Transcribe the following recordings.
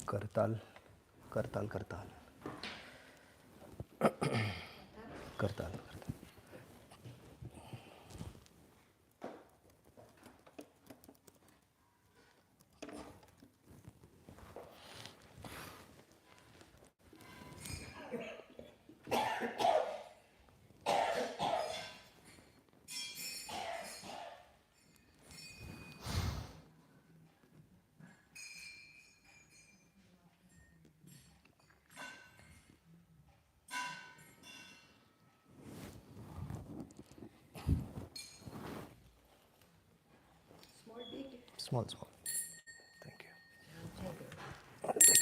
करताल करताल करताल करताल करताल. Small, small. Thank you. I'll take it.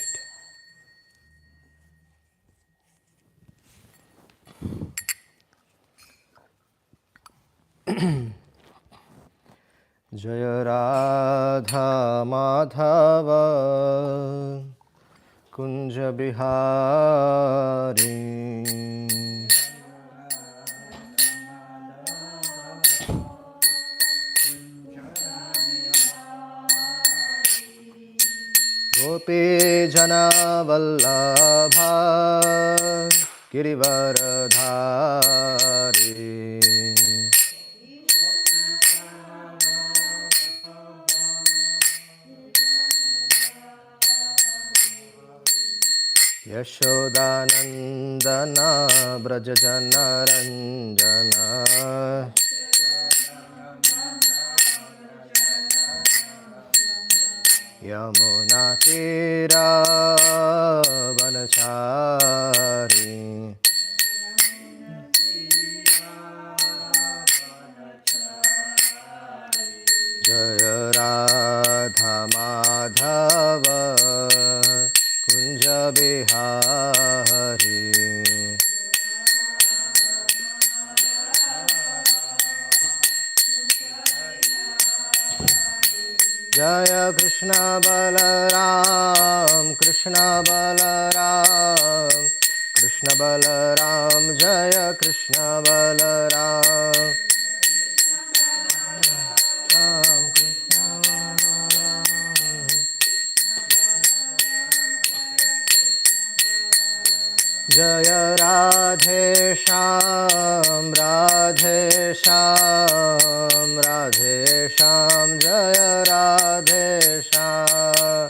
Jaya Radha Madhava Kunja Bihari Gopi Jana Vallabha Girivaradhari Yashodanandana Brajajana Ranjana Yamuna Tira Vanachari Jaya Radha Madhava Kunja Bihari Jaya Krishna Balaram Krishna Balaram Krishna Balaram Jaya Krishna Balaram Ram Krishna Jaya Radhe Shyam Radhe Shyam Radhe Shyam Jaya Radhe Shyam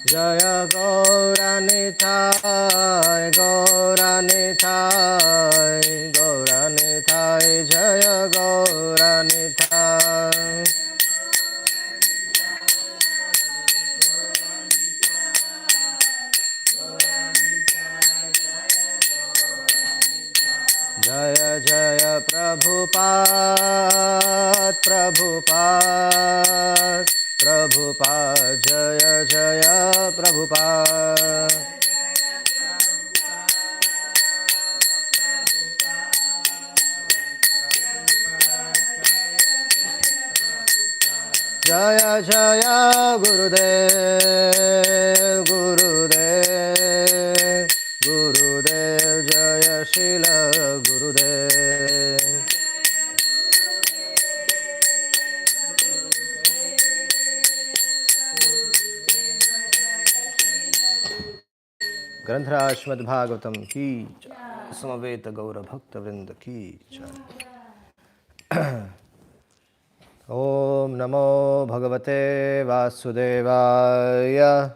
Jaya Gauranitai Gauranitai Gauranitai Jaya Gauranitai Jaya Jaya Prabhupada Prabhupada Prabhupada Jaya Jaya Prabhupada Jaya Jaya Gurudev Gurudev Gurudev Jaya Shila Gurudev Grantharaj Srimad Bhagavatam ki jai Samaveta Gaura Bhakta Vrinda ki jai Om Namo Bhagavate Vasudevaya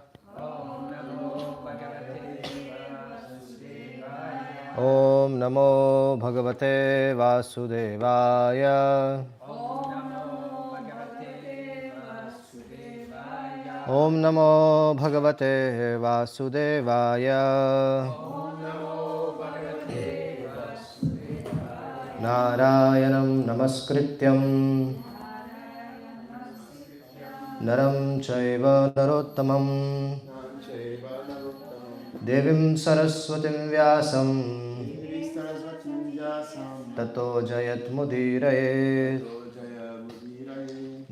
Om Namo Bhagavate Vasudevaya Om Namo Bhagavate Vasudevaya Narayanam Namaskrityam Naram Chaiva Narottamam Devim Saraswatim Vyasam Tato Jayat Mudirayet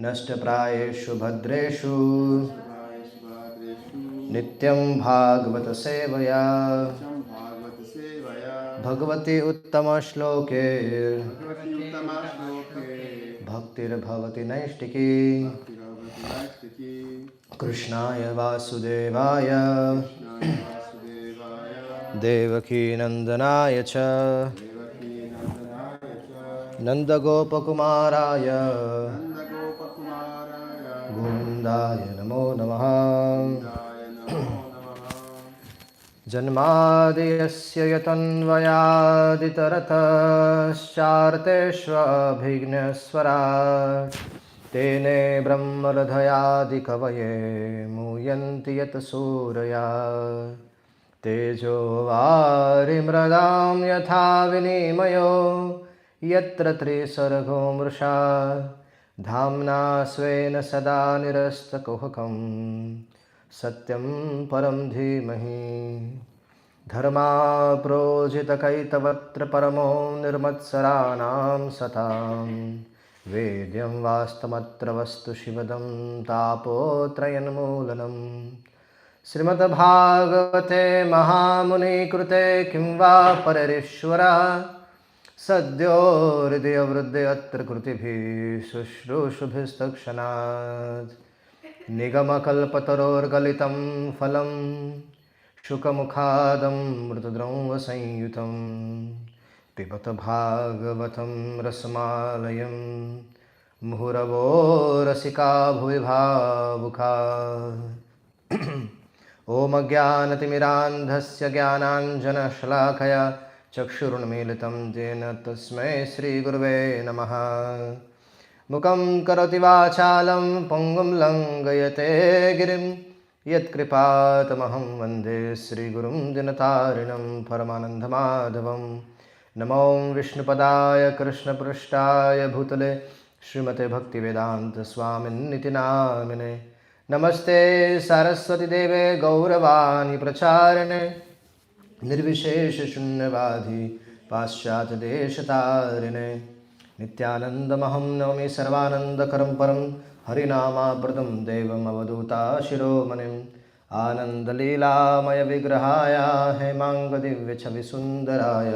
नष्टप्रायेषु भद्रेषु नित्यं भागवत सेवया भगवती उत्तमश्लोके भक्तिर्भवति नैष्टिकी कृष्णाय वासुदेवाय देवकी नंदनाय च नंदगोपकुमाराय गोविन्दाय नमो नमः। जन्माद्यस्य यतन्वयादितरतश्चार्तेष्वभिघ्नस्वराट् तेने ब्रह्मरथयादिकवये मुह्यन्ति यत् सूरया तेजो वारिमृदां यथा विनिमयो यत्र त्रिसर्गो मृषा धाम्ना स्वेन सदा निरस्तकुहकं सत्यं परं धीमहि धर्माप्रोजितकैतवत्र परमो निर्मत्सराणां सतां वेद्यं वास्तमत्र वस्तु शिवदं तापोत्रयन्मूलनम् श्रीमद्भागवते महामुनिकृते किं वा पररीश्वरः सद्यो हृदयवृद्धे अत्र कृतिभिः शुश्रूषुभिस्तक्षणात् निगमकल्पतरोर्गलितं फलं शुकमुखादमृतद्रवसंयुतं पिबत भागवतं रसमालयं मुहुरवो रसिका भुवि भावुका ॐ अज्ञानतिमिरान्धस्य ज्ञानाञ्जनशलाकया चक्षुरुन्मीलितं येन तस्मै श्रीगुरुवे नमः। मुखं करोति वाचालं पङ्गुं लङ्घयते गिरिं यत्कृपातमहं वन्दे श्रीगुरुं दिनतारिणं परमानन्दमाधवं। नमो विष्णुपदाय कृष्णपृष्ठाय भूतले श्रीमते भक्तिवेदान्तस्वामिन्निति नामिने। नमस्ते सरस्वतीदेवे गौरवाणी प्रचारिणे निर्विशेषशून्यवादी पाश्चात्यदेशतारिणे। नित्यानन्दमहं नमामि सर्वानन्दकरं परं हरिनामामृतं देवम् अवधूताशिरोमणिम् आनन्दलीलामय विग्रहाय हेमाङ्गदिव्यछविसुन्दराय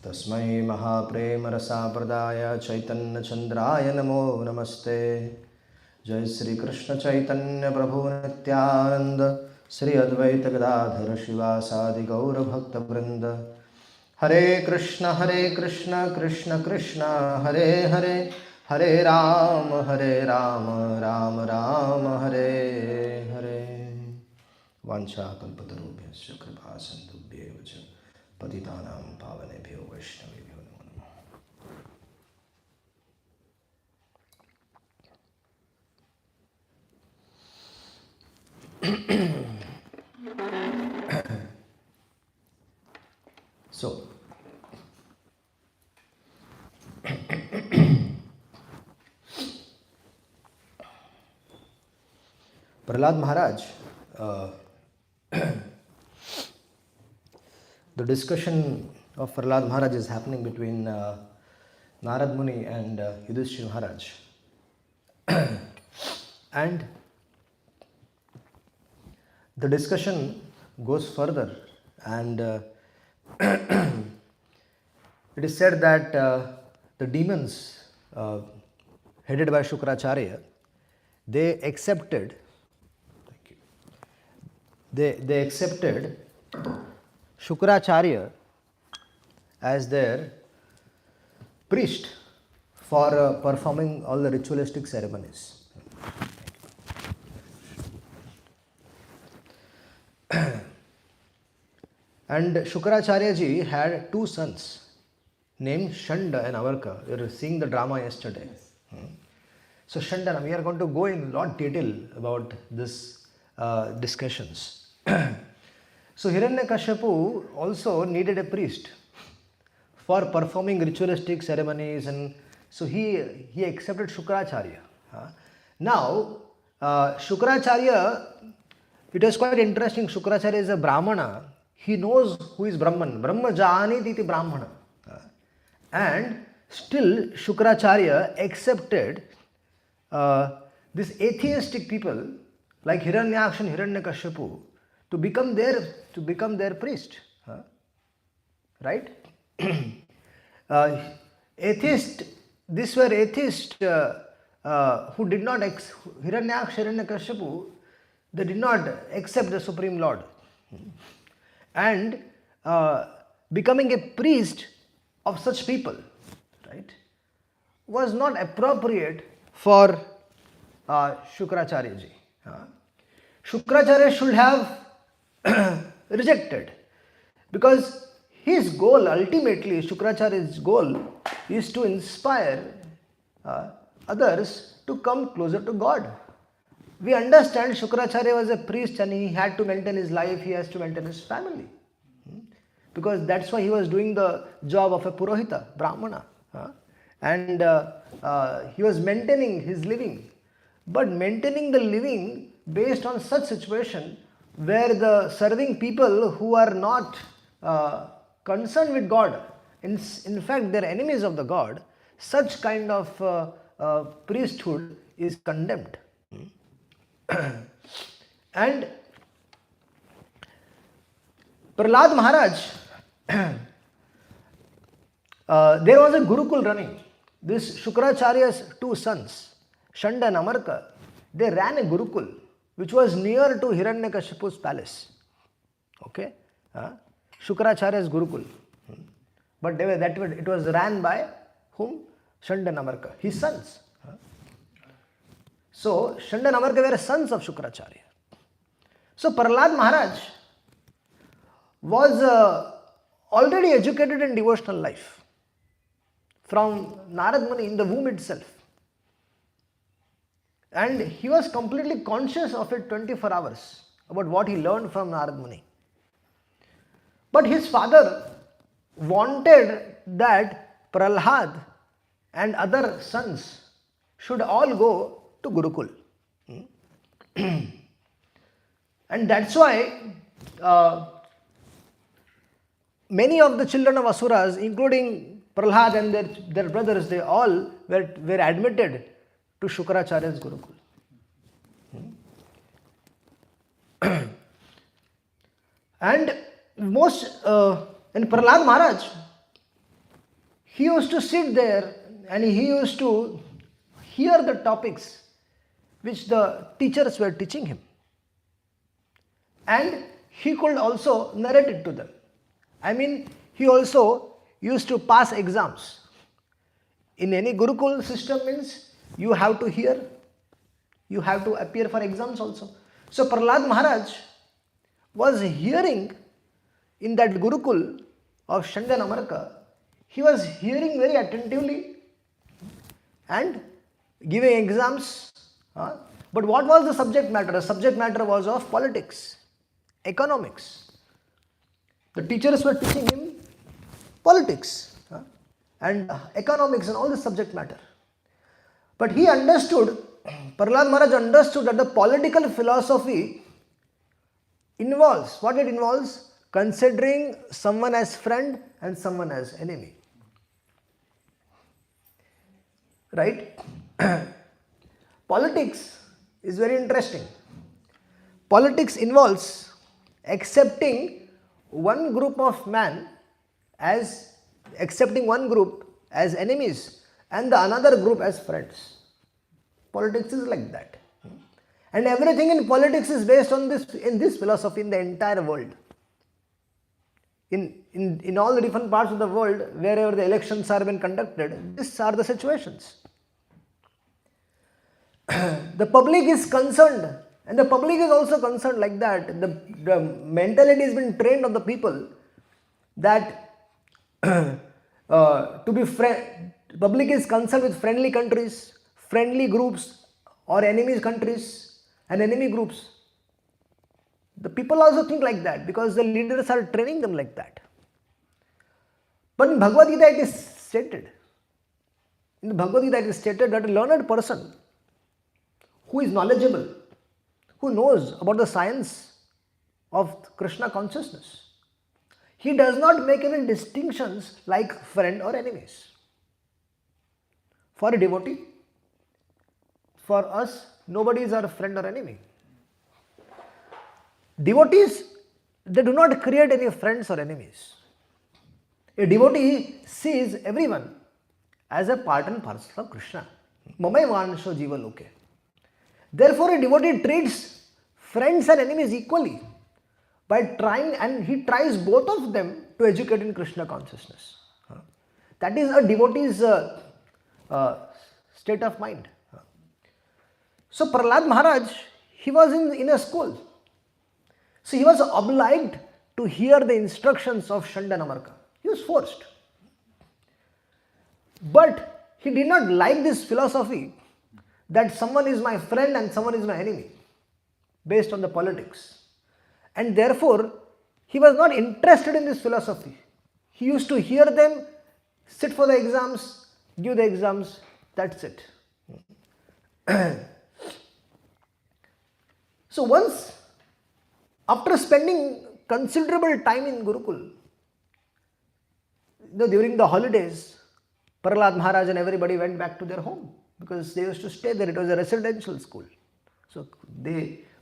तस्मै महाप्रेमरसाप्रदाय चैतन्यचन्द्राय नमो नमस्ते। जय श्री कृष्ण चैतन्य प्रभु नित्यानंद श्री अद्वैत गदाधर शिवासादि गौर भक्त वृंद। हरे कृष्ण कृष्ण कृष्ण हरे हरे, हरे राम राम राम हरे हरे। वाञ्छाकल्पतरुभ्यश्च कृपा सिन्धुभ्येव च पतितानां पावनेभ्यो वैष्णवेभ्यो नमो नमः। So, Prahlad Maharaj, the discussion of Prahlad Maharaj is happening between Narad Muni and Yudhishthira Maharaj. And the discussion goes further, and it is said that the demons headed by Shukracharya, they accepted Shukracharya as their priest for performing all the ritualistic ceremonies. And Shukracharya ji had two sons named Shanda and Avarka. We were seeing the drama yesterday. So Shanda, we are going to go in a lot detail about this discussions. So Hiranyakashipu also needed a priest for performing ritualistic ceremonies, and so he accepted Shukracharya. Now Shukracharya, it was quite interesting. Shukracharya is a Brahmana. He knows who is Brahman. Brahma janit iti Brahmana. And still Shukracharya accepted these atheistic people like Hiranyaksha and Hiranyakashipu to become their priest, right? Atheist. These were atheists who did not Hiranyaksha, Hiranyakashipu. They did not accept the Supreme Lord, and becoming a priest of such people, right, was not appropriate for Shukracharya ji. Shukracharya should have rejected, because his goal, ultimately Shukracharya's goal, is to inspire others to come closer to God. We understand Shukracharya was a priest and he had to maintain his life, he has to maintain his family. Because that's why he was doing the job of a Purohita, Brahmana. And he was maintaining his living. But maintaining the living based on such situation where the serving people who are not concerned with God, in fact they are enemies of the God, such kind of priesthood is condemned. And Prahlada Maharaj, there was a Gurukul running. This Shukracharya's two sons, Shanda and Amarka, they ran a Gurukul which was near to Hiranyakashipu's palace. Okay, Shukracharya's Gurukul, but it was ran by whom? Shanda and Amarka, his sons. So Shanda and Amarka were sons of Shukracharya. So Prahlada Maharaj was already educated in devotional life from Narad Muni in the womb itself, and he was completely conscious of it 24 hours about what he learned from Narad Muni. But his father wanted that Prahlad and other sons should all go to Gurukul. And that's why many of the children of Asuras, including Prahlad and their brothers, they all were admitted to Shukracharya's Gurukul. And Prahlad Maharaj, he used to sit there and he used to hear the topics which the teachers were teaching him, and he could also narrate it to them. I mean, he also used to pass exams. In any Gurukul system means you have to hear, you have to appear for exams also. So Prahlad Maharaj was hearing in that Gurukul of Shanda and Amarka. He was hearing very attentively and giving exams. But what was the subject matter? The subject matter was of politics, economics. The teachers were teaching him politics and economics and all this subject matter. But he understood, Prahlad Maharaj understood that the political philosophy involves, what it involves? Considering someone as friend and someone as enemy. Right? Politics is very interesting. Politics involves accepting one group of man as enemies and the another group as friends. Politics is like that. And everything in politics is based on this philosophy in the entire world. In all the different parts of the world, wherever the elections are being conducted, these are the situations. The public is concerned, and the public is also concerned like that. The mentality has been trained on the people that public is concerned with friendly countries, friendly groups, or enemy countries and enemy groups. The people also think like that because the leaders are training them like that. But in Bhagavad Gita it is stated. In the Bhagavad Gita it is stated that a learned person who is knowledgeable, who knows about the science of Krishna consciousness, he does not make any distinctions like friend or enemies. For a devotee, for us, nobody is our friend or enemy. Devotees, they do not create any friends or enemies. A devotee sees everyone as a part and parcel of Krishna. Mamai vansho jiva loke. Therefore, a devotee treats friends and enemies equally by trying, and he tries both of them to educate in Krishna consciousness. That is a devotee's state of mind. So Prahlad Maharaj, he was in a school. So he was obliged to hear the instructions of Shanda and Amarka. He was forced. But he did not like this philosophy that someone is my friend and someone is my enemy, based on the politics. And therefore, he was not interested in this philosophy. He used to hear them, sit for the exams, give the exams, that's it. So once, after spending considerable time in Gurukul, during the holidays, Prahlad Maharaj and everybody went back to their home because they used to stay there. It was a residential school. So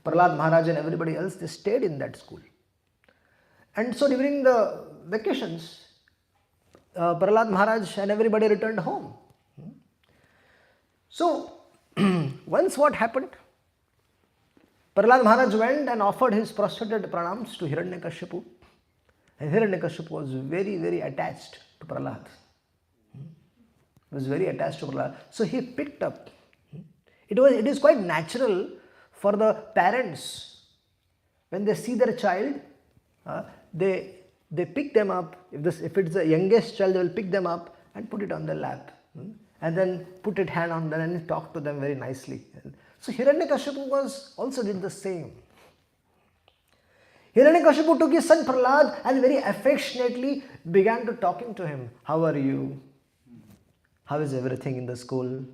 Prahlad Maharaj and everybody else, they stayed in that school. And so during the vacations, Prahlad Maharaj and everybody returned home. So once what happened? Prahlad Maharaj went and offered his prostrated pranams to Hiranyakashipu. And Hiranyakashipu was very, very attached to Prahlad. He was very attached to Prahlad. So he picked up. It is quite natural for the parents, when they see their child, they pick them up. If it's the youngest child, they will pick them up and put it on their lap. And then put it hand on them and talk to them very nicely. So Hiranyakashipu also did the same. Hiranyakashipu took his son Prahlad and very affectionately began to talking to him. How are you? How is everything in the school?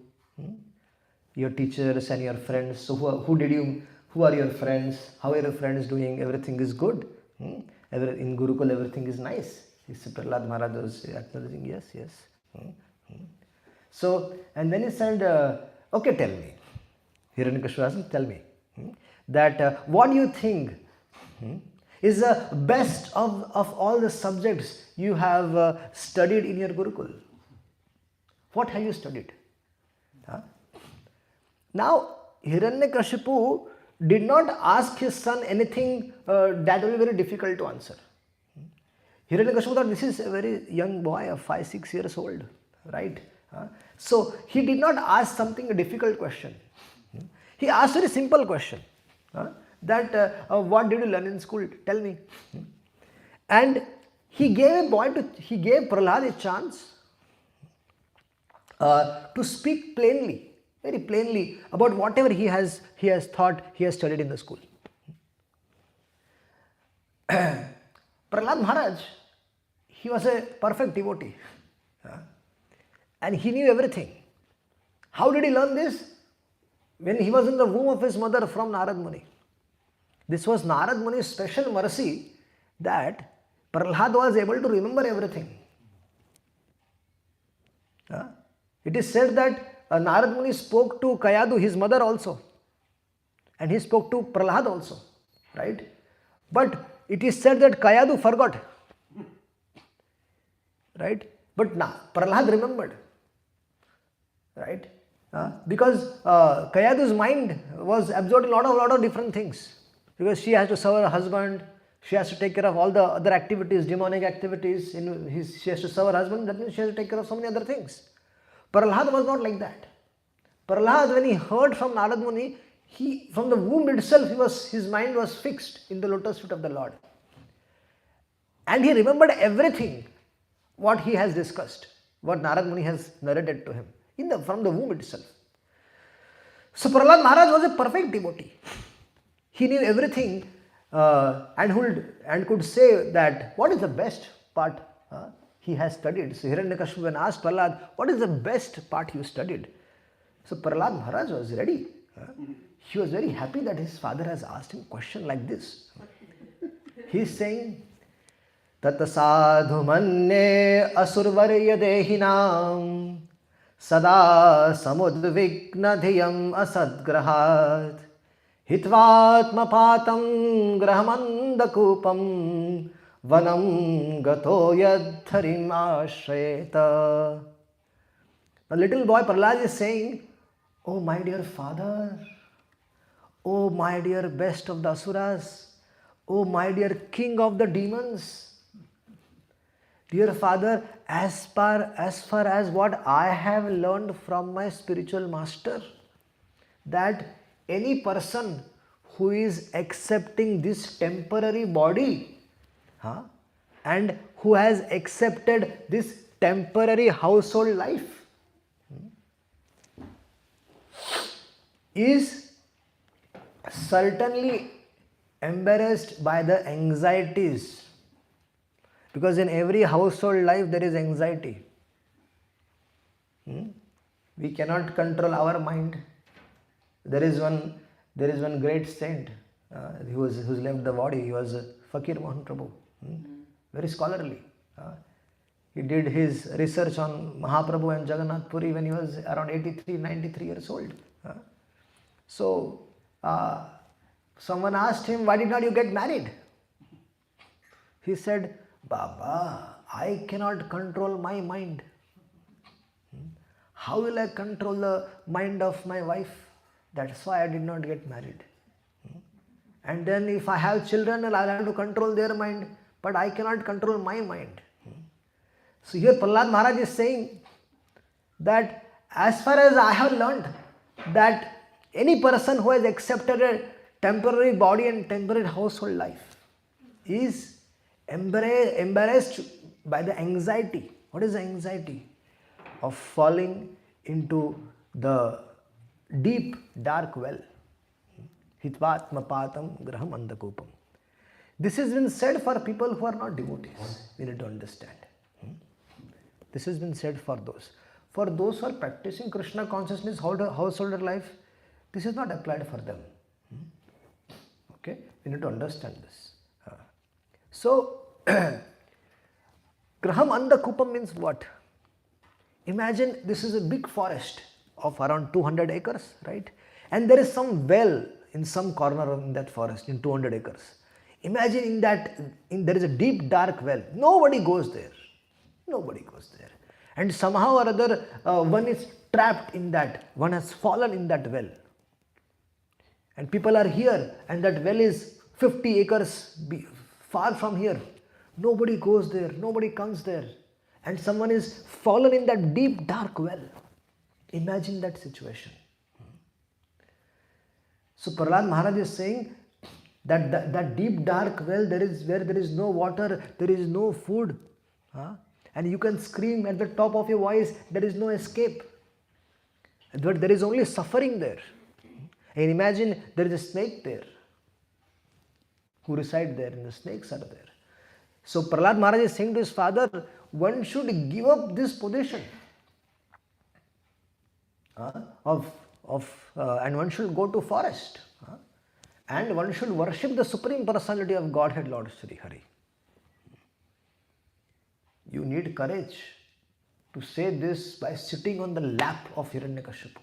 Your teachers and your friends. So who are your friends? How are your friends doing? Everything is good. In Gurukul everything is nice. Prahlad Maharaj was acknowledging, yes. So, and then he said, okay, tell me. Hiranyakashipu asked, tell me that what do you think is the best of all the subjects you have studied in your Gurukul? What have you studied? Now, Hiranyakashipu did not ask his son anything that will be very difficult to answer. Hiranyakashipu thought this is a very young boy of 5-6 years old, right? So he did not ask something a difficult question. He asked a very simple question, that what did you learn in school? Tell me. And he gave Prahlad a chance to speak plainly, very plainly, about whatever he has thought, he has studied in the school. Prahlad Maharaj, he was a perfect devotee. And he knew everything. How did he learn this? When he was in the womb of his mother from Narad Muni. This was Narad Muni's special mercy that Prahlad was able to remember everything. It is said that Narad Muni spoke to Kayadu, his mother also. And he spoke to Prahlad also. Right? But it is said that Kayadu forgot. Right? But Prahlad remembered. Right? Because Kayadu's mind was absorbed in a lot of different things. Because she has to serve her husband, she has to take care of all the other activities, demonic activities. She has to serve her husband, that means she has to take care of so many other things. Prahlad was not like that. Prahlad, when he heard from Narad Muni, from the womb itself, his mind was fixed in the lotus feet of the Lord. And he remembered everything what he has discussed, what Narad Muni has narrated to him from the womb itself. So Prahlad Maharaj was a perfect devotee. He knew everything and could say that what is the best part he has studied. So Hiranyakashipu when asked Prahlad, what is the best part you studied? So Prahlad Maharaj was ready. He was very happy that his father has asked him a question like this. He is saying, Tat sadhu manne asurvarya dehinam sada samudvigna dhiyam asadgrahat hitvatmapatam grahamandakupam vanam gato yadharim ashreta. The little boy Prahlada is saying, "Oh my dear father, oh my dear best of the asuras, oh my dear king of the demons, dear father, as far as what I have learned from my spiritual master, that any person who is accepting this temporary body and who has accepted this temporary household life is certainly embarrassed by the anxieties, because in every household life there is anxiety. We cannot control our mind. There is one great saint who's left the body. He was Fakir Mohan Prabhu, very scholarly. He did his research on Mahaprabhu and Jagannath Puri when he was around 93 years old. So someone asked him, "Why did not you get married?" He said, "Baba, I cannot control my mind. How will I control the mind of my wife? That's why I did not get married. And then if I have children, I'll have to control their mind, but I cannot control my mind." So here Prahlada Maharaj is saying that as far as I have learned, that any person who has accepted a temporary body and temporary household life is embarrassed by the anxiety. What is the anxiety? Of falling into the deep dark well. Hitvatmapatam graham andakupam. This has been said for people who are not devotees. We need to understand. This has been said for those. For those who are practicing Krishna consciousness householder life, this is not applied for them. Okay, we need to understand this. So, graham andakupam means what? Imagine this is a big forest of around 200 acres, right? And there is some well in some corner in that forest in 200 acres. Imagine in that there is a deep dark well. Nobody goes there. Nobody goes there. And somehow or other one is trapped in that. One has fallen in that well. And people are here and that well is 50 acres far from here. Nobody goes there. Nobody comes there. And someone is fallen in that deep dark well. Imagine that situation. So Prahlada Maharaj is saying that that deep dark well, where there is no water, there is no food, and you can scream at the top of your voice, there is no escape. But there is only suffering there. And imagine there is a snake there who reside there, and the snakes are there. So Prahlada Maharaj is saying to his father, one should give up this position and one should go to forest and one should worship the Supreme Personality of Godhead, Lord Sri Hari. You need courage to say this by sitting on the lap of Hiranyakashipu.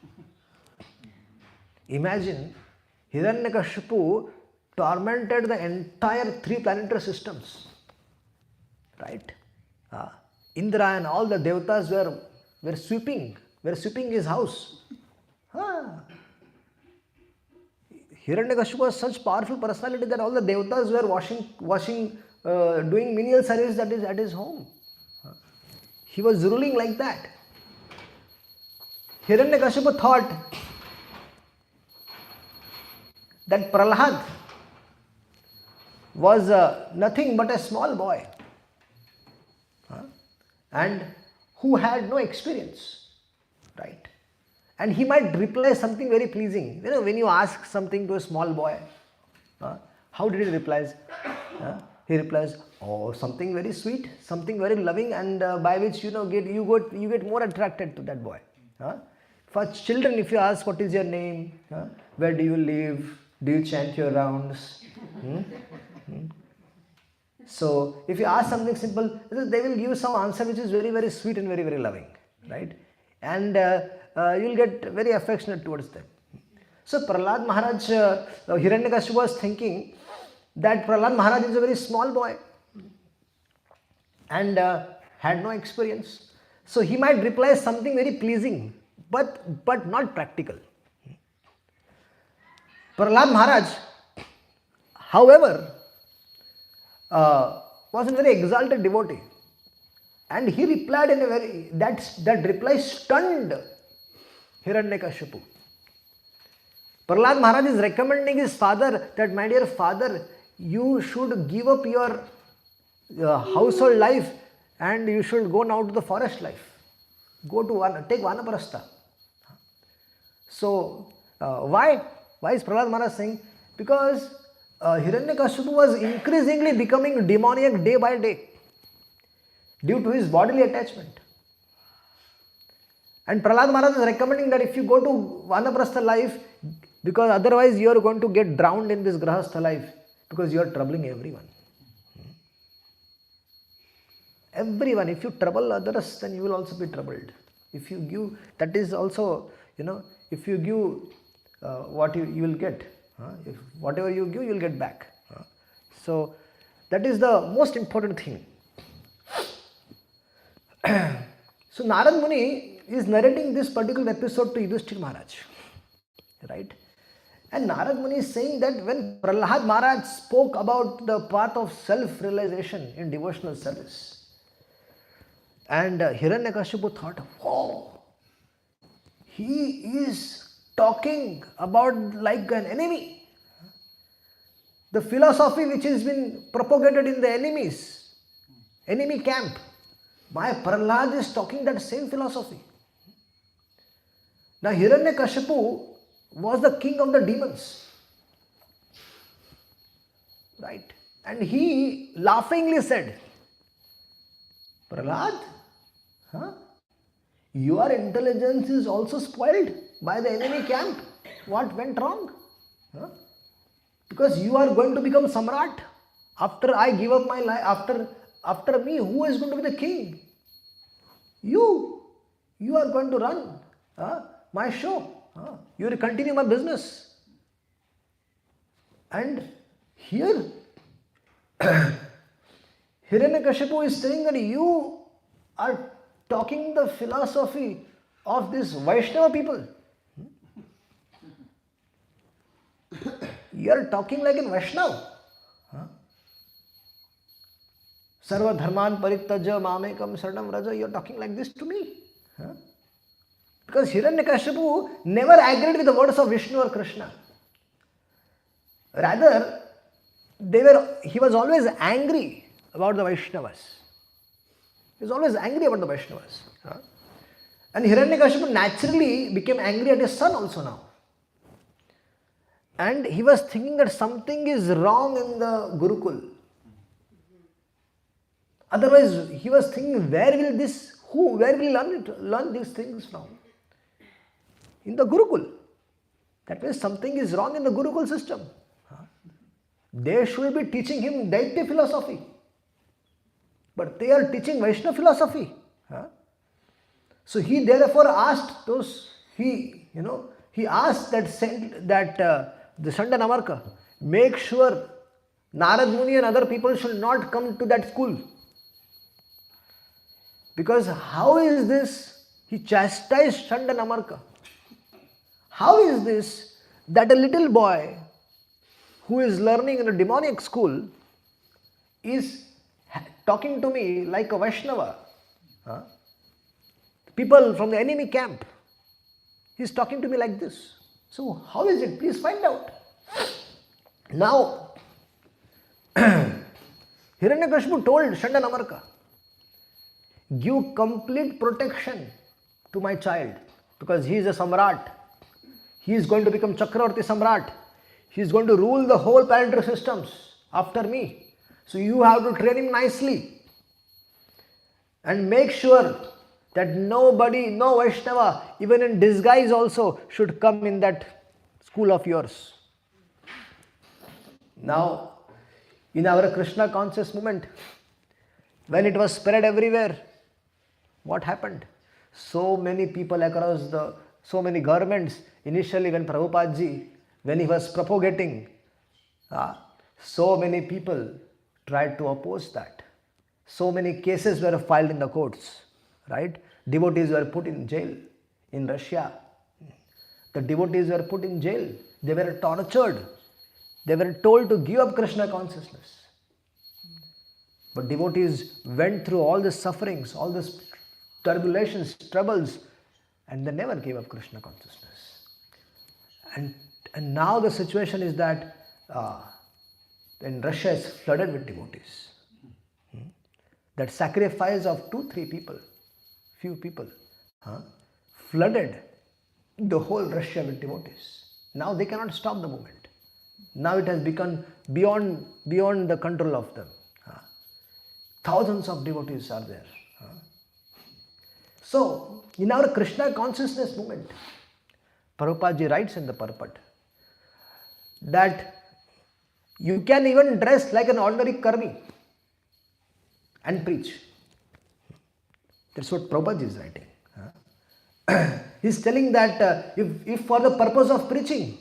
Imagine Hiranyakashipu tormented the entire 3 planetary systems, right? Indra and all the devatas were sweeping his house. Hiranyakashipu was such powerful personality that all the devatas were washing, doing menial service that is at his home. He was ruling like that. Hiranyakashipu thought that Prahlad was nothing but a small boy and who had no experience, right? And he might reply something very pleasing. You know, when you ask something to a small boy, how did he reply? He replies, "Oh, something very sweet, something very loving, and by which you get more attracted to that boy." For children, if you ask what is your name, where do you live, do you chant your rounds? So if you ask something simple, they will give some answer which is very, very sweet and very, very loving, right? and you'll get very affectionate towards them. So Prahlad Maharaj, Hiranyakashipu was thinking that Prahlad Maharaj is a very small boy and had no experience. So he might reply something very pleasing, but not practical. Prahlad Maharaj, however, was a very exalted devotee, and he replied in a very that reply stunned Hiranyakashipu. Prahlad Maharaj is recommending his father that, my dear father, you should give up your household life and you should go now to the forest life. Take Vanaprastha. So, why is Prahlad Maharaj saying? Because Hiranyakashipu was increasingly becoming demoniac day by day due to his bodily attachment. And Prahlad Maharaj is recommending that if you go to Vanaprastha life, because otherwise you are going to get drowned in this Grahastha life, because you are troubling everyone. Everyone, if you trouble others, then you will also be troubled. If you give, that is also, if you give what you will get. If whatever you give, you will get back. So that is the most important thing. So Narad Muni is narrating this particular episode to Yudhishthira Maharaj, right? And Narad Muni is saying that when Prahlad Maharaj spoke about the path of self-realization in devotional service, and Hiranyakashipu thought, wow, he is talking about like an enemy. The philosophy which has been propagated in the enemy camp. My Prahlad is talking that same philosophy. Now Hiranyakashipu was the king of the demons, right? And he laughingly said, Prahlad, your intelligence is also spoiled by the enemy camp. What went wrong? Because you are going to become Samrat. After I give up my life, after me, who is going to be the king? You are going to run my show. You will continue my business. And here, Hiranyakashipu is saying that you are talking the philosophy of this Vaishnava people. You are talking like a Vaishnava. Sarva dharman parityaja mamekam saranam vraja. You are talking like this to me. Because Hiranyakashipu never agreed with the words of Vishnu or Krishna. Rather, he was always angry about the Vaishnavas. He was always angry about the Vaishnavas. And Hiranyakashipu naturally became angry at his son also now. And he was thinking that something is wrong in the Gurukul. Otherwise, he was thinking, where will he learn these things from? In the Gurukul. That means something is wrong in the Gurukul system. They should be teaching him Daitya philosophy. But they are teaching Vaishnava philosophy. So he therefore asked he asked that the Shanda Namarka, make sure Narad Muni and other people should not come to that school. Because how is this? He chastised Shanda Namarka. How is this that a little boy who is learning in a demoniac school is talking to me like a Vaishnava? People from the enemy camp. He is talking to me like this. So how is it? Please find out. Now, Hiranyakashipu told Shanda Namarka, give complete protection to my child, because he is a Samrat. He is going to become Chakravarti Samrat. He is going to rule the whole planetary systems after me. So you have to train him nicely. And make sure that nobody, no Vaishnava, even in disguise also, should come in that school of yours. Now, in our Krishna conscious movement, when it was spread everywhere, what happened? So many people across so many governments, initially when Prabhupada ji, when he was propagating, so many people tried to oppose that. So many cases were filed in the courts, right? Devotees were put in jail in Russia. The devotees were put in jail. They were tortured. They were told to give up Krishna consciousness. But devotees went through all the sufferings, all the turbulations, troubles, and they never gave up Krishna consciousness. And now the situation is that when Russia is flooded with devotees, that sacrifice of 2-3 people, few people, flooded the whole Russia with devotees. Now they cannot stop the movement. Now it has become beyond the control of them. Thousands of devotees are there. So, in our Krishna consciousness movement, Prabhupada ji writes in the purport that you can even dress like an ordinary karmi and preach. That's what Prabhupada ji is writing. He is telling that if for the purpose of preaching,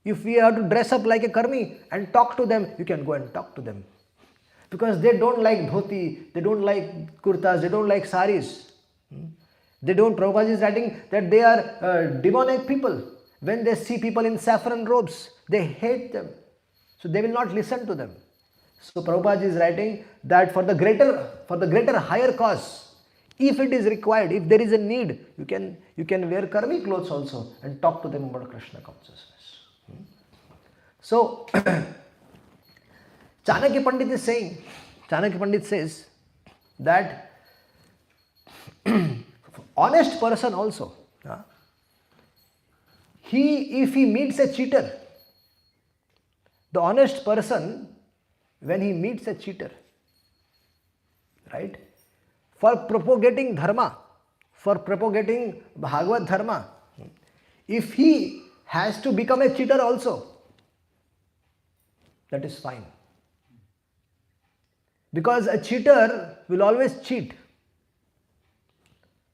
if we have to dress up like a karmi and talk to them, you can go and talk to them. Because they don't like dhoti, they don't like kurtas, they don't like saris. They don't, Prabhupada is writing that they are demonic people. When they see people in saffron robes, they hate them. So they will not listen to them. So Prabhupada is writing that for the greater higher cause, if it is required, if there is a need, you can wear karmi clothes also and talk to them about Krishna consciousness. So Chanakya Pandit is saying, Chanakya Pandit says that honest person also, if he meets a cheater, the honest person, when he meets a cheater, right, for propagating dharma, for propagating Bhagavad dharma, if he has to become a cheater also, that is fine. Because a cheater will always cheat.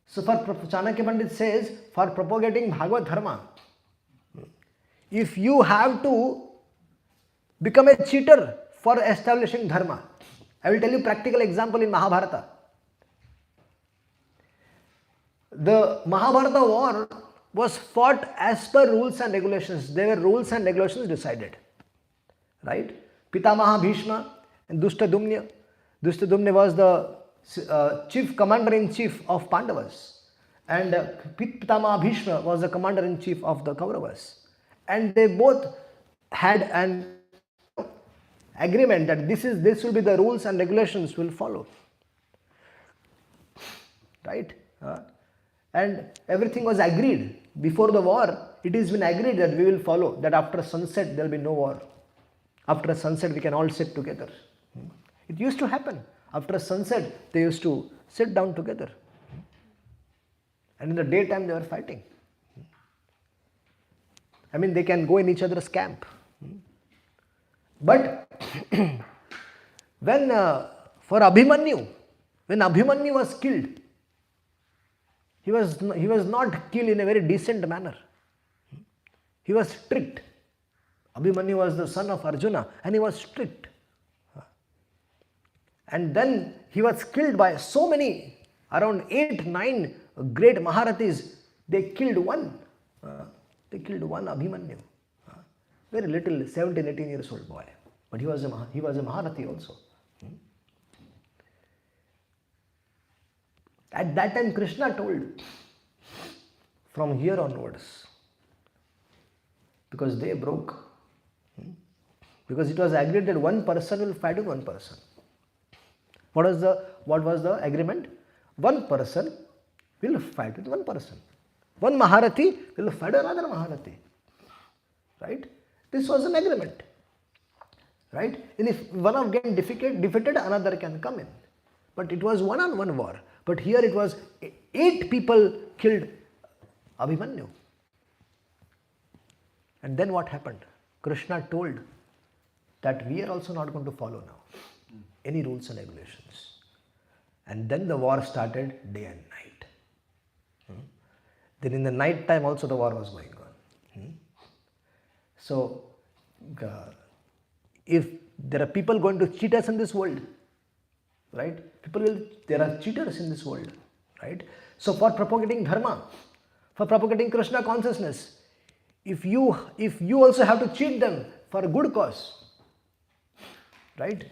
So for Chanakya Pandit says, for propagating Bhagavad dharma, if you have to become a cheater for establishing dharma, I will tell you practical example in Mahabharata. The Mahabharata war was fought as per rules and regulations. There were rules and regulations decided. Right? Pitamaha Bhishma and Dushtadumna. Dushtadumna was the chief commander-in-chief of Pandavas. And Pitamaha Bhishma was the commander-in-chief of the Kauravas. And they both had an agreement that this will be the rules and regulations will follow. Right? And everything was agreed. Before the war, it has been agreed that we will follow, that after sunset there will be no war. After sunset we can all sit together. It used to happen. After sunset they used to sit down together. And in the daytime they were fighting. I mean, they can go in each other's camp. But when for Abhimanyu, when Abhimanyu was killed, he was not killed in a very decent manner. He was strict. Abhimanyu was the son of Arjuna and he was strict. And then he was killed by so many, around 8-9 great Maharathis. They killed one. Abhimanyu. Very little, 17-18 years old boy. But he was a Maharathi also. At that time Krishna told, from here onwards, because they broke, because it was agreed that one person will fight with one person. What was the agreement? One person will fight with one person. One Maharathi will fight another Maharathi. Right? This was an agreement. Right? And if one of them defeated, another can come in. But it was one-on-one war. But here it was 8 people killed Abhimanyu. And then what happened? Krishna told that we are also not going to follow now any rules and regulations. And then the war started day and night. Then in the night time also the war was going on. So, if there are people going to cheat us in this world, right? There are cheaters in this world, right? So for propagating dharma, for propagating Krishna consciousness, if you also have to cheat them for a good cause, right?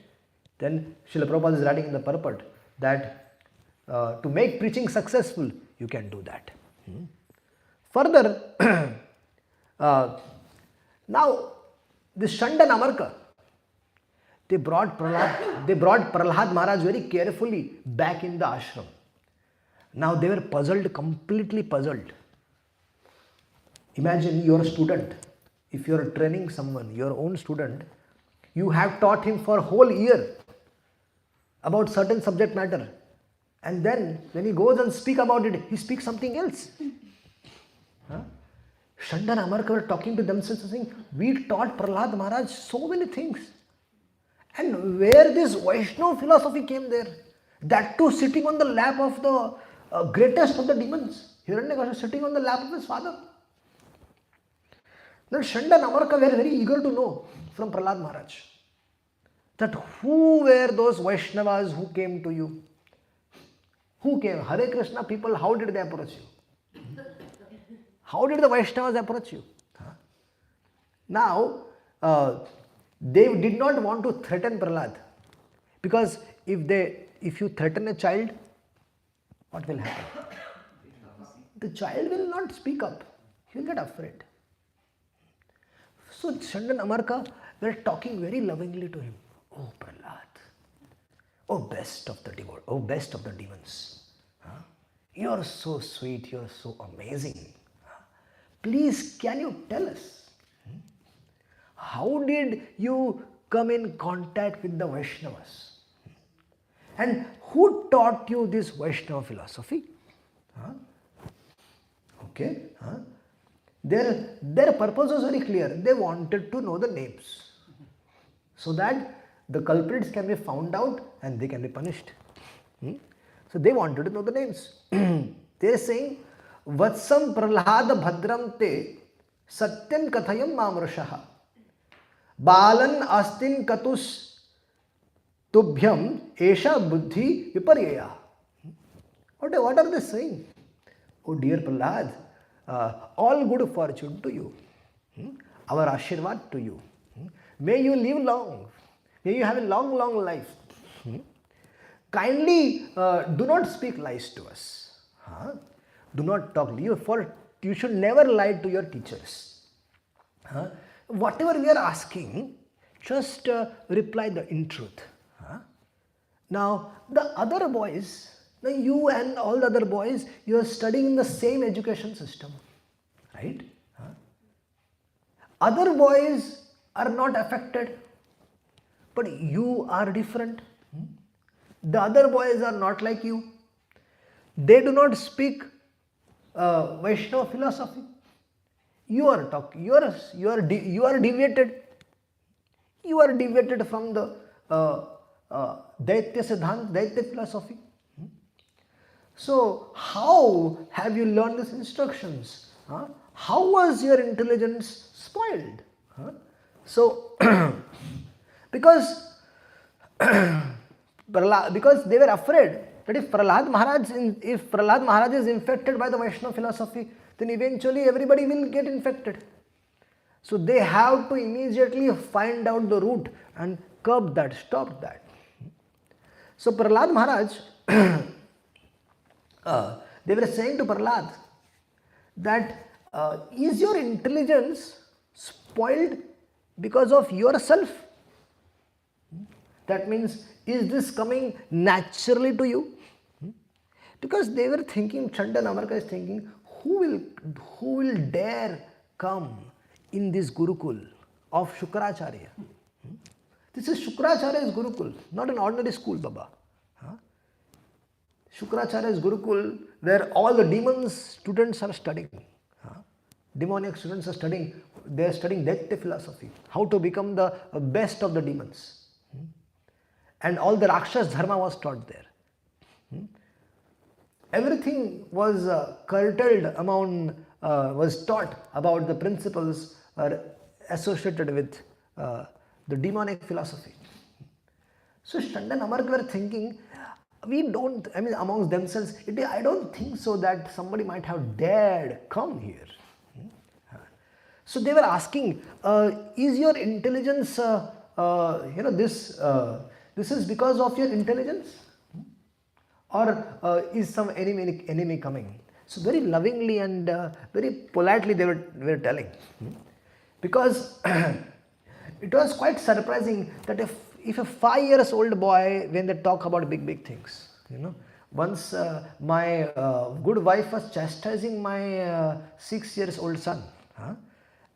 Then Srila Prabhupada is writing in the purport that to make preaching successful, you can do that. Further, now this Shanda and Amarka, they brought Prahlad Maharaj very carefully back in the ashram. Now they were puzzled, completely puzzled. Imagine your student, if you are training someone, your own student, you have taught him for a whole year about certain subject matter, and then when he goes and speak about it, he speaks something else. Shanda and Amarka were talking to themselves saying, we taught Prahlad Maharaj so many things. And where this Vaishnava philosophy came there, that too sitting on the lap of the greatest of the demons, Hiranyakashipu sitting on the lap of his father. Then Shanda and Amarka were very eager to know from Prahlad Maharaj that who were those Vaishnavas who came to you? Who came? Hare Krishna people, how did they approach you? How did the Vaishnavas approach you? Now, they did not want to threaten Prahlad, because if you threaten a child, what will happen? The child will not speak up. He will get afraid. So Shanda and Amarka were talking very lovingly to him. Oh Prahlad, oh best of the demons. You are so sweet, you are so amazing. Please, can you tell us, how did you come in contact with the Vaishnavas? And who taught you this Vaishnava philosophy? Okay. Their purpose was very clear. They wanted to know the names so that the culprits can be found out and they can be punished. So they wanted to know the names. They are saying, Vatsam Prahlada Bhadram Te Satyam Kathayam Mamrushaha Balan Astin Katus Tubhyam Esha Buddhi Viparyaya. What are they saying? Oh dear Prahlad, all good fortune to you. Our Ashirvad to you. May you live long. May you have a long, long life. Kindly do not speak lies to us. Do not talk. You should never lie to your teachers. Whatever we are asking, just reply in truth. Now, the other boys, you and all the other boys, you are studying in the same education system, right? Other boys are not affected, but you are different. The other boys are not like you. They do not speak Vaishnava philosophy. You are deviated. You are deviated from the Daitya Siddhant, Daitya philosophy. So, how have you learned these instructions? How was your intelligence spoiled? So, because they were afraid that if Prahlad Maharaj is infected by the Vaishnava philosophy, then eventually everybody will get infected. So they have to immediately find out the root and curb that, stop that. So Prahlad Maharaj, they were saying to Prahlad that is your intelligence spoiled because of yourself? That means, is this coming naturally to you? Because they were thinking, Shanda and Amarka is thinking, who will dare come in this Gurukul of Shukracharya? This is Shukracharya's Gurukul, not an ordinary school, Baba. Shukracharya's Gurukul, where all the demons students are studying. Demonic students are studying, they are studying Daitya philosophy, how to become the best of the demons. And all the Rakshas Dharma was taught there. everything was curtailed was taught about the principles associated with the demonic philosophy. So Shanda and Amark were thinking, amongst themselves, I don't think so that somebody might have dared come here. So they were asking, is your intelligence, this is because of your intelligence? Or is some enemy coming? So very lovingly and very politely they were telling. Because it was quite surprising that if a 5 years old boy, when they talk about big things, once my good wife was chastising my 6 years old son,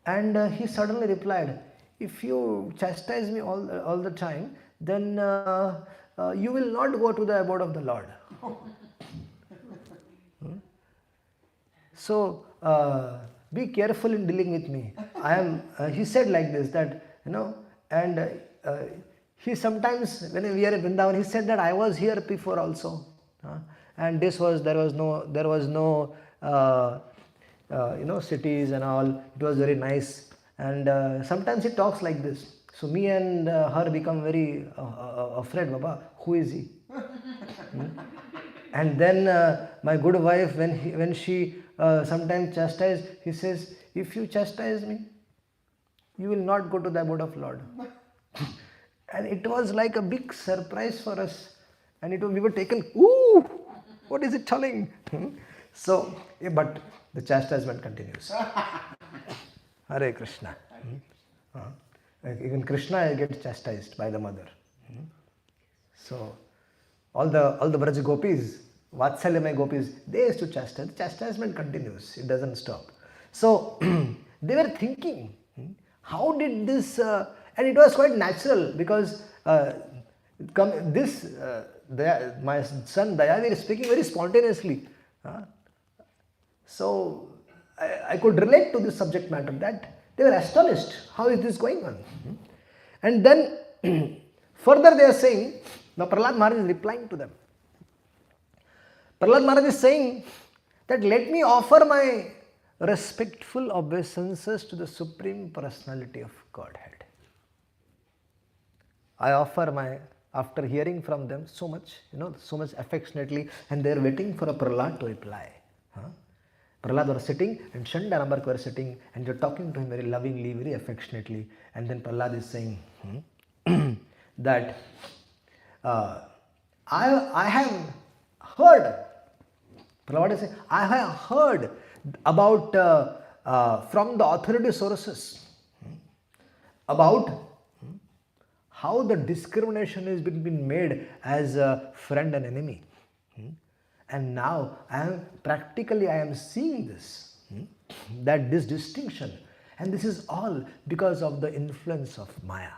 and he suddenly replied, if you chastise me all the time, then you will not go to the abode of the Lord. So be careful in dealing with me. He said like this, that and he sometimes, when we are in Vrindavan, he said that I was here before also, and there was no cities and all. It was very nice, and sometimes he talks like this. So me and her become very afraid. Baba, who is he? And then my good wife, when she sometimes chastised, he says, if you chastise me, you will not go to the abode of Lord. And it was like a big surprise for us, and we were taken, ooh, what is it telling? So, but the chastisement continues. Hare Krishna. Even Krishna gets chastised by the mother. So all the Braj gopis, Vatsalyamay gopis, they used to chastise. The chastisement continues. It doesn't stop. So they were thinking, how did this, and it was quite natural, because my son Dayavir is speaking very spontaneously. So I could relate to this subject matter, that they were astonished. How is this going on? And then further they are saying, now Prahlada Maharaj is replying to them. Prahlada Maharaj is saying that let me offer my respectful obeisances to the Supreme Personality of Godhead. I offer after hearing from them so much, so much affectionately, and they are waiting for a Prahlada to reply. Prahlada was sitting, and Shanda and Ambarka were sitting, and they are talking to him very lovingly, very affectionately. And then Prahlada is saying that I have heard, Prahlada is saying, I have heard about from the authority sources about how the discrimination has been made as a friend and enemy. And now I am seeing this, that this distinction, and this is all because of the influence of Maya.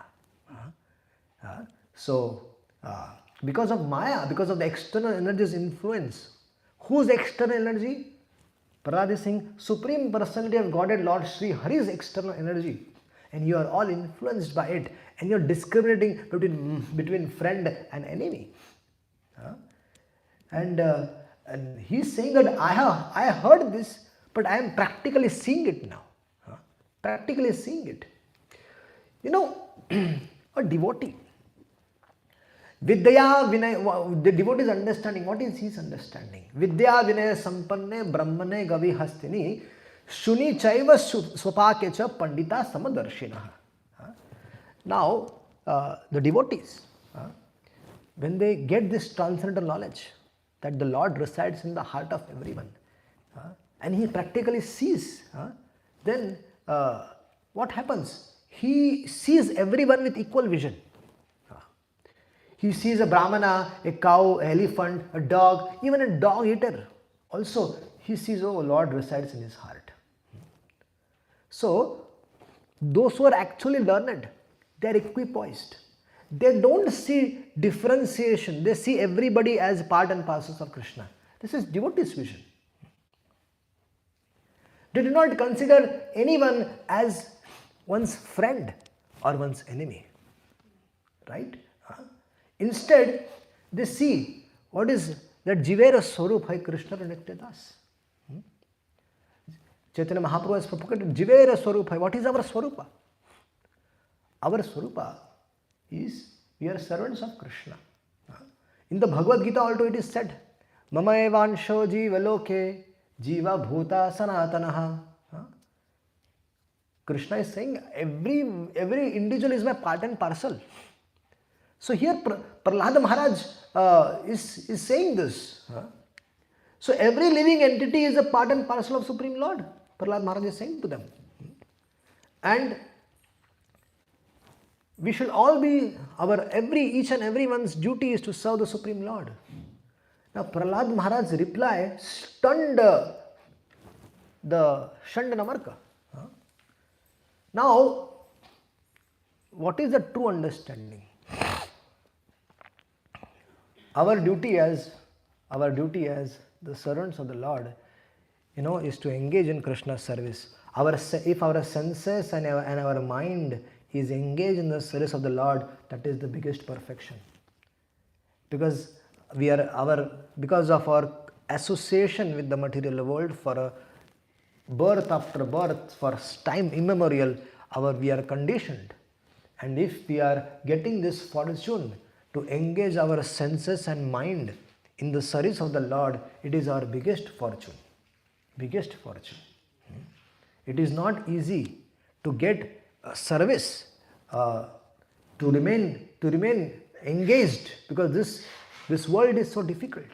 Because of Maya, because of the external energy's influence. Whose external energy? Prahlada is saying, Supreme Personality of Godhead Lord Sri Hari's external energy. And you are all influenced by it, and you are discriminating between friend and enemy. And he's saying that I heard this, but I am practically seeing it now. Practically seeing it. A devotee. Vidya Vinay, the devotee is understanding. What is his understanding? Vidya Vinaya Sampanne Brahmane Gavi Hastini Shuni Chaiva Swapakecha Pandita Samadarshina. Now, the devotees, when they get this transcendental knowledge that the Lord resides in the heart of everyone, and he practically sees, then what happens? He sees everyone with equal vision. He sees a brahmana, a cow, an elephant, a dog, even a dog eater. Also, he sees, oh, Lord resides in his heart. So, those who are actually learned, they are equipoised. They don't see differentiation. They see everybody as part and parcel of Krishna. This is devotee's vision. They do not consider anyone as one's friend or one's enemy. Right? Instead, they see what is that Jivera Swarup Hai Krishna Nityadas. Chaitanya Mahaprabhu has propagated Jivera Swarup Hai. What is our Swarupa? Our Swarupa is we are servants of Krishna. In the Bhagavad Gita also it is said, Mama evansho jiva loke jiva bhuta sanatanaha. Krishna is saying every individual is my part and parcel. So here Prahlada Maharaj is saying this. So every living entity is a part and parcel of Supreme Lord. Prahlada Maharaj is saying to them. And we should all be, each and everyone's duty is to serve the Supreme Lord. Now Prahlada Maharaj's reply stunned the Shandanamarka. Now, what is the true understanding? Our duty as the servants of the Lord, is to engage in Krishna's service. If our senses and our mind is engaged in the service of the Lord, that is the biggest perfection. Because because of our association with the material world for a birth after birth, for time immemorial, we are conditioned. And if we are getting this fortune to engage our senses and mind in the service of the Lord, it is our biggest fortune. Biggest fortune. It is not easy to get service, to remain engaged, because this world is so difficult.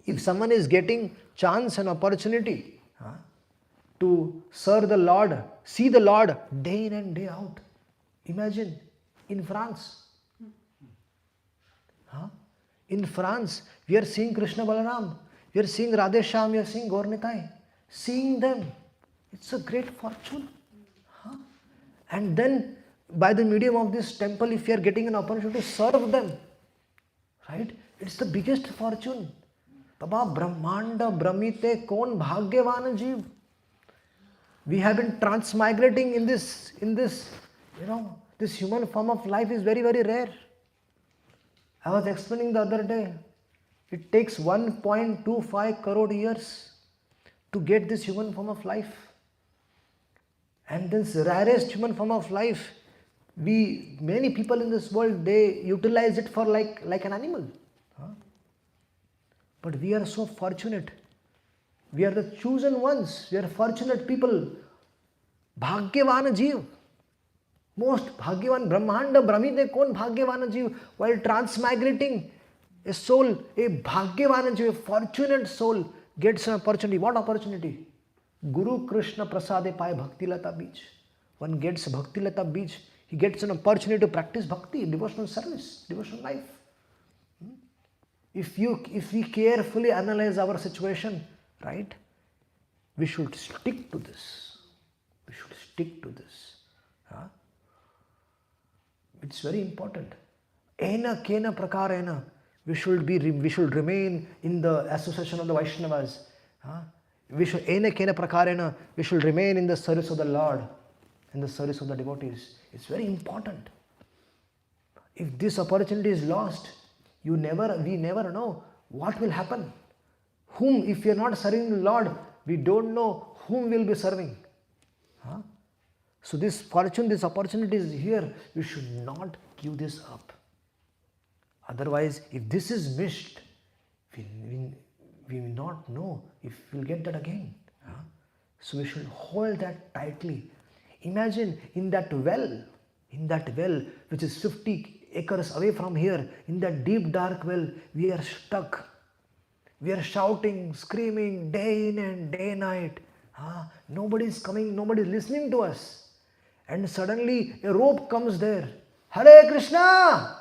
If someone is getting chance and opportunity to serve the Lord, see the Lord day in and day out. Imagine in France. In France, we are seeing Krishna Balaram, we are seeing Radhe Shyam, we are seeing Gaur Nitai. Seeing them, it's a great fortune. And then, by the medium of this temple, if you are getting an opportunity to serve them, right? It's the biggest fortune. Baba Brahmanda Brahmite Kon Bhagyavana Jeev. We have been transmigrating in this, this human form of life is very, very rare. I was explaining the other day, it takes 1.25 crore years to get this human form of life. And this rarest human form of life, many people in this world, they utilize it for like an animal. But we are so fortunate. We are the chosen ones. We are fortunate people. Bhagyavana Jeev. Most Bhagyavan Brahmanda Brahmide Kon Bhagyavana Jeev. While transmigrating, a soul, a Bhagyavana Jeev, a fortunate soul gets an opportunity. What opportunity? Guru Krishna Prasade Pai Bhakti Lata Beach. One gets Bhakti Lata Beach. He gets an opportunity to practice bhakti, devotional service, devotional life. If we carefully analyze our situation, right, we should stick to this. We should stick to this. It's very important. Ena kena prakarena. We should remain in the association of the Vaishnavas. Ena kena prakarena. We should remain in the service of the Lord, in the service of the devotees. It's very important. If this opportunity is lost, we never know what will happen. If we are not serving the Lord, we don't know whom we will be serving. So this opportunity is here. We should not give this up. Otherwise, if this is missed, we will not know if we will get that again. So we should hold that tightly. Imagine in that well which is 50 acres away from here, in that deep dark well, we are stuck. We are shouting, screaming day in and day night. Nobody is coming, nobody is listening to us. And suddenly a rope comes there. Hare Krishna!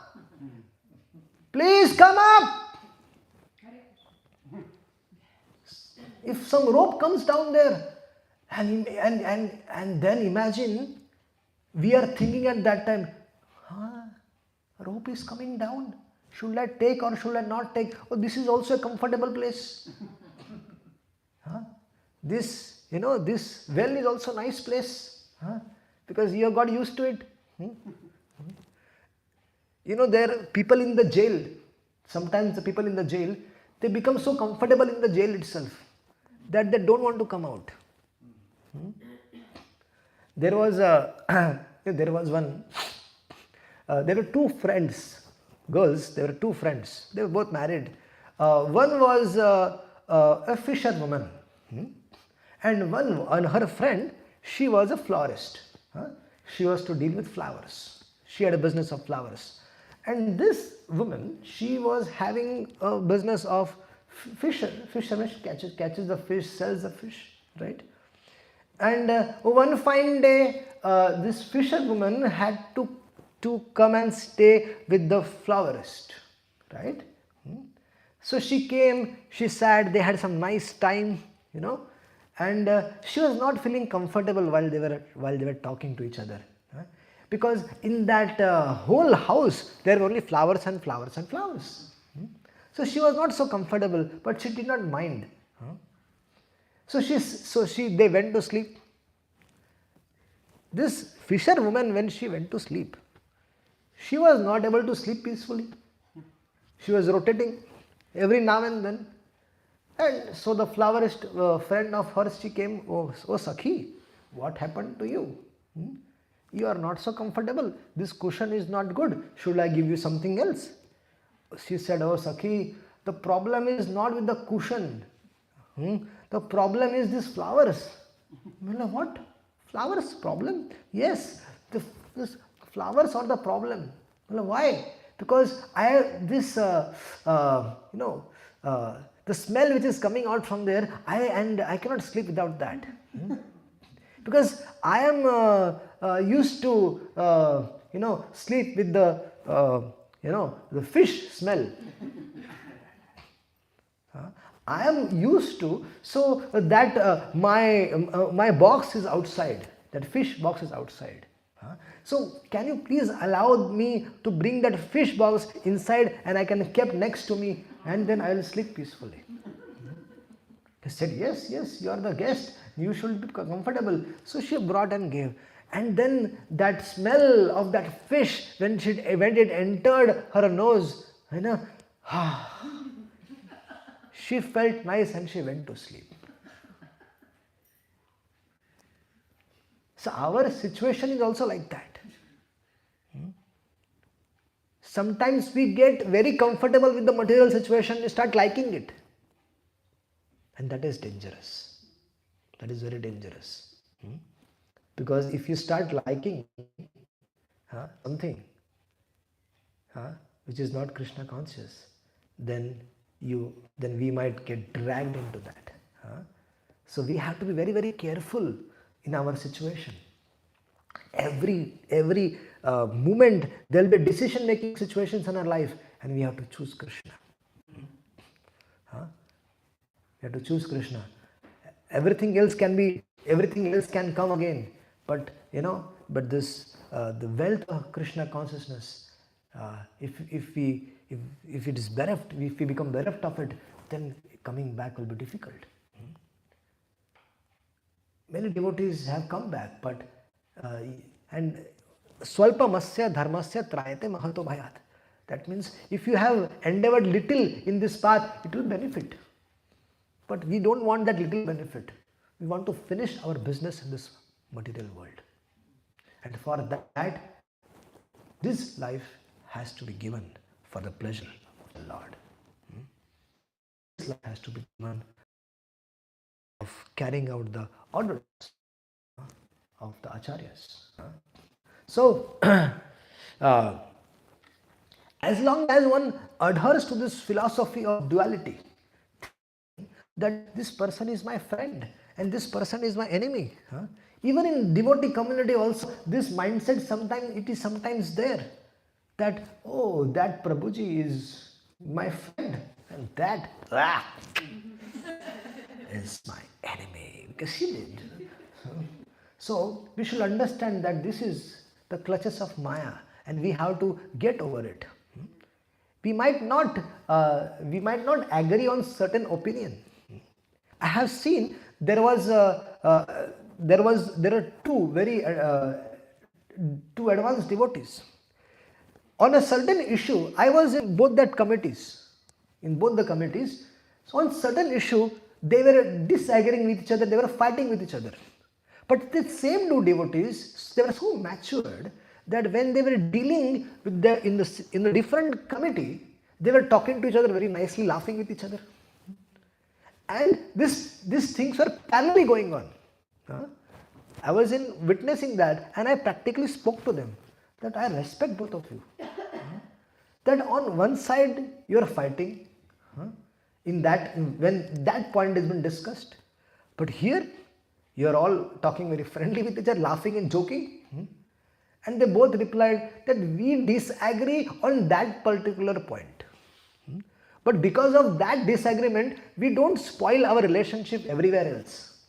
Please come up! If some rope comes down there, and then imagine, we are thinking at that time, rope is coming down. Should I take or should I not take? Oh, this is also a comfortable place. This well is also a nice place. Because you have got used to it. There are people in the jail. Sometimes the people in the jail, they become so comfortable in the jail itself that they don't want to come out. There was there was one. There were two friends, girls. There were two friends. They were both married. One was a fisherwoman, and her friend, she was a florist. She was to deal with flowers. She had a business of flowers, and this woman, she was having a business of fisherman. She catches the fish, sells the fish, right? And one fine day, this fisherwoman had to come and stay with the florist, right? So she came, she sat, they had some nice time, and she was not feeling comfortable while they were talking to each other, because in that whole house there were only flowers and flowers and flowers. So she was not so comfortable, but she did not mind. So they went to sleep. This fisherwoman, when she went to sleep, she was not able to sleep peacefully. She was rotating every now and then. And so the florist friend of hers, she came, oh Sakhi, what happened to you? You are not so comfortable. This cushion is not good. Should I give you something else? She said, oh Sakhi, the problem is not with the cushion. The problem is these flowers. What? Flowers problem? Yes, this flowers are the problem. Why? Because the smell which is coming out from there, I cannot sleep without that. Because I am used to sleep with the fish smell. I am used to, so that my box is outside, that fish box is outside. So can you please allow me to bring that fish box inside and I can keep next to me, and then I will sleep peacefully. He said, yes, you are the guest, you should be comfortable. So she brought and gave. And then that smell of that fish, when it entered her nose, she felt nice and she went to sleep. So our situation is also like that. Sometimes we get very comfortable with the material situation, we start liking it. And that is dangerous. That is very dangerous. Because if you start liking something which is not Krishna conscious, then we might get dragged into that. So we have to be very, very careful in our situation. Every moment there will be decision making situations in our life, and we have to choose Krishna. We have to choose Krishna. Everything else can come again, but this the wealth of Krishna consciousness, if it is bereft, if we become bereft of it, then coming back will be difficult. Many devotees have come back, but and swalpamasya dharmasya trayate mahato bhayat. That means if you have endeavored little in this path, it will benefit. But we don't want that little benefit. We want to finish our business in this material world. And for that, this life has to be given for the pleasure of the Lord. This life has to be given of carrying out the orders of the acharyas. So, as long as one adheres to this philosophy of duality, that this person is my friend and this person is my enemy. Even in devotee community also, this mindset sometimes there, that that Prabhuji is my friend and that is my enemy because she did. So we should understand that this is the clutches of Maya and we have to get over it. We might not agree on certain opinion. I have seen there are two very two advanced devotees. on a certain issue, I was in both that committees, in both the committees. So on certain issue, they were disagreeing with each other, they were fighting with each other. But the same two devotees, they were so matured that when they were dealing with in the different committee, they were talking to each other very nicely, laughing with each other. And these things were parallelly going on. I was witnessing that, and I practically spoke to them that I respect both of you. That on one side you are fighting, when that point has been discussed, but here you are all talking very friendly with each other, laughing and joking. And they both replied that we disagree on that particular point. But because of that disagreement, we don't spoil our relationship everywhere else.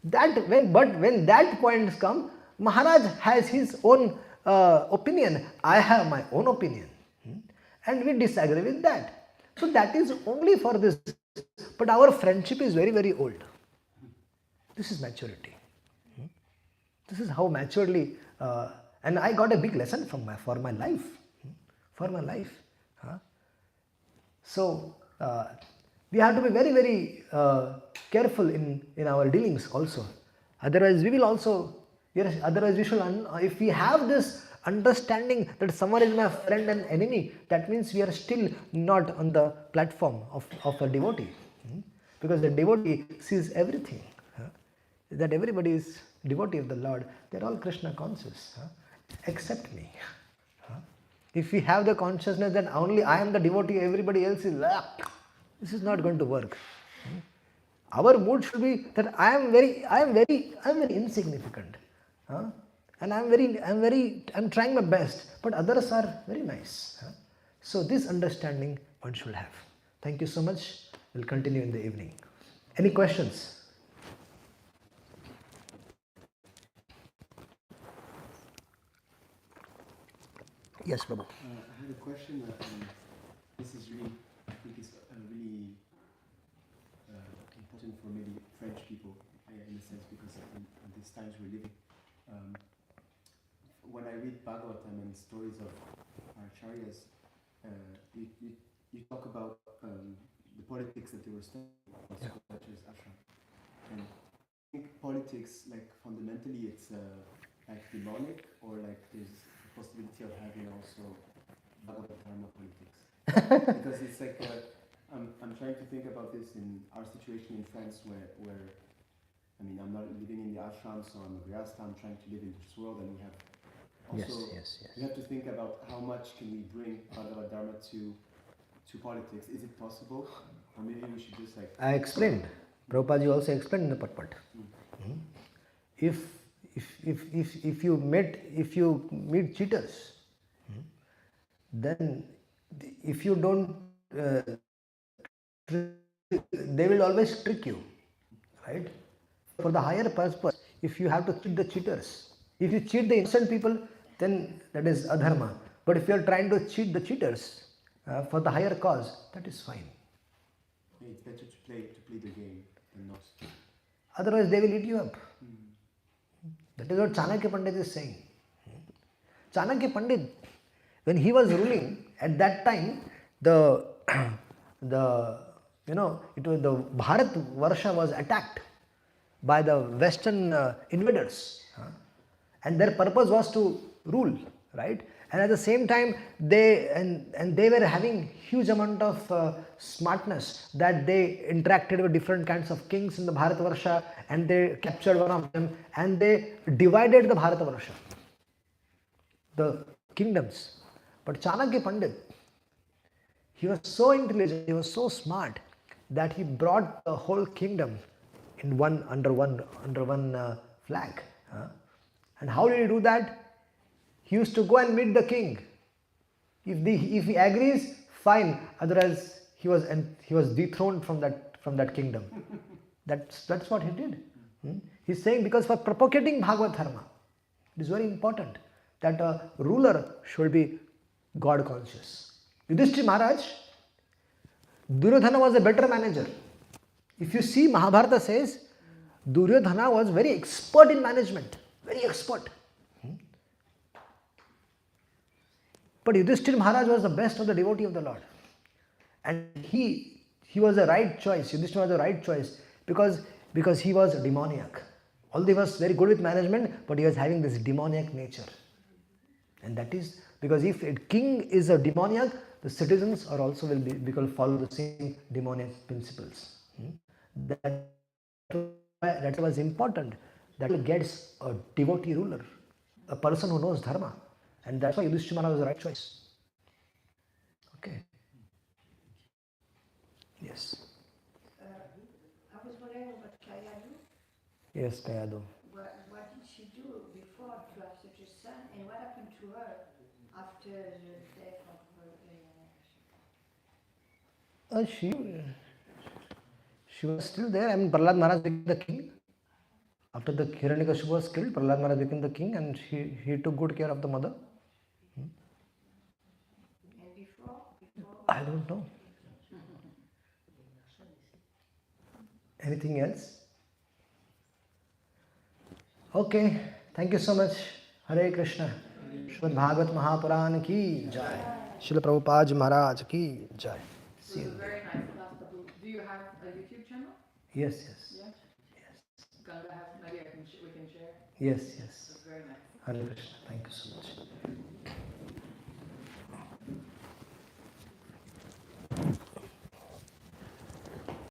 When that point comes, Maharaj has his own opinion, I have my own opinion. And we disagree with that. So that is only for this. But our friendship is very, very old. This is maturity. This is how maturely, and I got a big lesson for my life. So we have to be very, very careful in our dealings also. Otherwise, we should. If we have this understanding that someone is my friend and enemy, that means we are still not on the platform of a devotee, because the devotee sees everything. That everybody is devotee of the Lord. They are all Krishna conscious, except me. If we have the consciousness that only I am the devotee, everybody else is, this is not going to work. Our mood should be that I am very insignificant, and I'm trying my best, but others are very nice. So this understanding one should have. Thank you so much. We'll continue in the evening. Any questions? Yes, Prabhu. I had a question. This is really, I think it's really important for maybe French people, in a sense, because in these times we're living. When I read Bhagavatam and stories of our acharyas, you talk about the politics that they were studying, such as ashram. And I think politics, like fundamentally, it's like demonic, or like there's possibility of having also Bhagavad Dharma politics. Because it's like, I'm trying to think about this in our situation in France where I mean, I'm not living in the ashram, so I'm a grihastha, I'm trying to live in this world, and we have also, we have to think about how much can we bring Bhagavad Dharma to politics. Is it possible? Or maybe we should just like... I explained. Prabhupada also explained in the Patpat. If you meet cheaters, then if you don't, they will always trick you, right? For the higher purpose, if you have to cheat the cheaters, if you cheat the innocent people, then that is adharma. But if you are trying to cheat the cheaters for the higher cause, that is fine. It's better to play the game than not. Otherwise, they will eat you up. That is what Chanakya Pandit is saying. Chanakya Pandit, when he was ruling at that time, the Bharat Varsha was attacked by the Western invaders, and their purpose was to rule, right? And at the same time, they were having huge amount of smartness, that they interacted with different kinds of kings in the Bharatavarsha, and they captured one of them, and they divided the Bharatavarsha, the kingdoms. But Chanakya Pandit, he was so intelligent, he was so smart, that he brought the whole kingdom in under one flag. And how did he do that? He used to go and meet the king. If he agrees, fine. Otherwise, he was dethroned from that kingdom. That's what he did. He's saying, because for propagating Bhagavad Dharma, it is very important that a ruler should be God conscious. Yudhishthira Maharaj, Duryodhana was a better manager. If you see, Mahabharata says Duryodhana was very expert in management, very expert. But Yudhishthira Maharaj was the best of the devotee of the Lord. And he was the right choice. Yudhishthira was the right choice because he was demoniac. Although he was very good with management, but he was having this demoniac nature. And that is because if a king is a demoniac, the citizens are also will be because follow the same demoniac principles. That was important. That gets a devotee ruler, a person who knows dharma, and that's why Yudhishthira was the right choice. Okay. Yes. I was wondering about Kayadu. Yes, Kayadu. What did she do before to have such a son, and what happened to her after the death of her She was still there. I mean, Prahlad Maharaj became the king. After the Hiranyakashipu was killed, Prahlad Maharaj became the king, and he took good care of the mother. And before? I don't know. Anything else? Okay. Thank you so much. Hare Krishna. Srimad Bhagavad Mahapuran ki jai. Srila Prabhupada Maharaj ki jai. So it was very nice. The last couple. Do you have a YouTube channel? Yes. Yeah. Ganga has. Maybe we can share. Yes. It was very nice. Hare Krishna. Thank you so much.